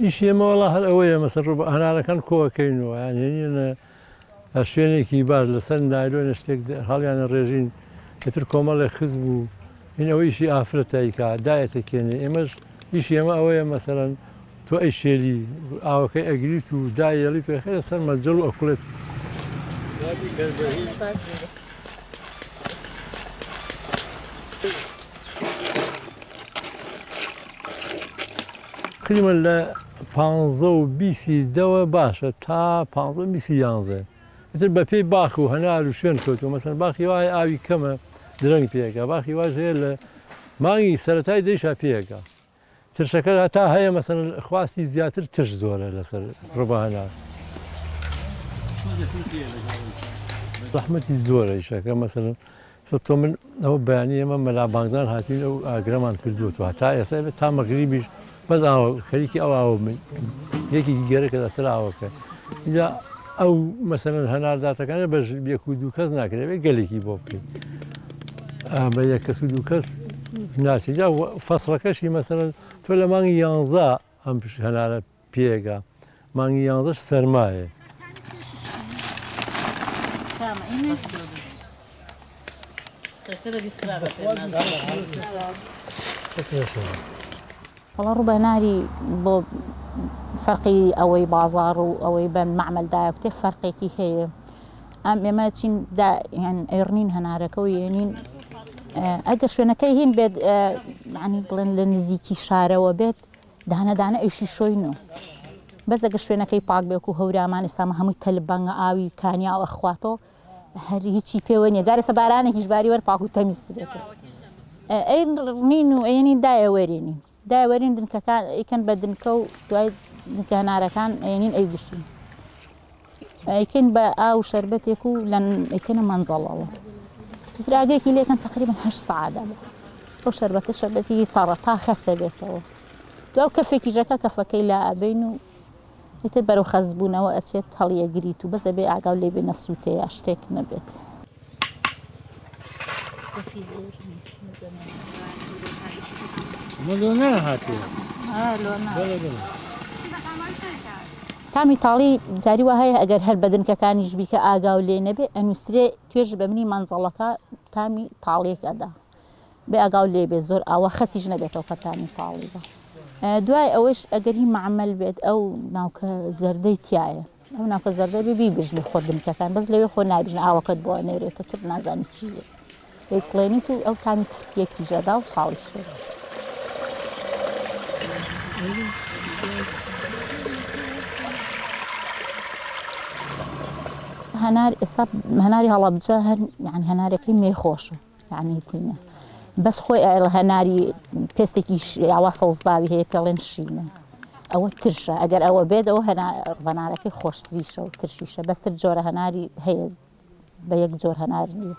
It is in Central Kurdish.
إيش يما والله الأوية مثلا هنا كان كوا كينو يعني أنا أشياني كيبار لسن نايلون اشتك هل يعني الرجين يتركوا مال خزبو هنا ويشي آفرتاي كا دايتك يعني إمش إيش يما أوية مثلا تو أي شيء لي أو كي أجريت وداية لي في خير سن مجلو أكلت تقريبا لا 520 دوا باشا تا 520 مثل بپی باخو هنالو شون كوتو مثلا باخي واي آوي كما درنگ بيجا باخي واي زي ماغي سرتاي ديشا بيجا ترشكل هتا هي مثلا خواسي زياتر تش زوره لسر ربا هنا رحمتي زوره شكا مثلا صرتو من هو بيانيه من ملا بانكدان هاتين او اجرمان كردوتو هتا يسال تا مغربي بس او خليكي او من يكي جيرك كذا سلاوك اذا او مثلا هنا ذاتك انا باش بيكودو كاز ناكري قالكي بوبي با يكسودو كاز ناس جا فصلكشي مثلا تولى ماني يانزا ام هنا بيغا ماني يانزاش سرمايه والله ربع ناري فرقي أوي بازار أوي بين معمل دا كتير فرقي كي هي ما تشين دا يعني إيرنين هنارا كوينين أجر شو أنا كيهين بيد يعني بلن لنزيكي شارع وبيت دهنا إيشي شوينو بس أجر شو أنا كي باق بيكو هورا ما نسمع هم يتلبان آوي كانيا أو أخواته هريتشي بيوني جاري سبارانه كيش باري ور باقو تميستريك إيرنينو يعني دا وريني دا ورين دن كان بدن كو دوای كان عركان يعني أي بشي كان بقى أو شربتكو لأن كان منظلة تراجع كي كان تقريبا 8 ساعات أو شربتي طرطها خسبته دو كفكي جاكا كفكي لا بينو يتبرو خزبونا وأتيت هلي جريتو بس أبي أعقل لي بين الصوتي أشتك نبت ملونه هاتي لونه تامي طالي جاري وهاي أجر هالبدن كان يجبيك آجا ولي نبي أنو سري تيجي بمني منزلك تامي طالي كذا بآجا ولي بزور أو خسيج نبيته كتامي طالي دواي أوش أجري معمل بيت أو ناوك زردي تياي أو ناوك زردي بيبي بيجلي خدم كان بس لو يخون نايبجن عوقت بواني ريتو تبنا زاني شيء يكلينيتو أو تامي تفتيك جدا وطالي شيء هناري إصاب هناري هلا بجاهر يعني هناري كيمي خوشه يعني كنا بس خوي الهناري بيستكيش عواصل زبابي هي بيلين شينه أو ترشة أجر أو بيد أو هناري كي خوش تريشة وترشيشة بس الجورة هناري هي بيك جور هناري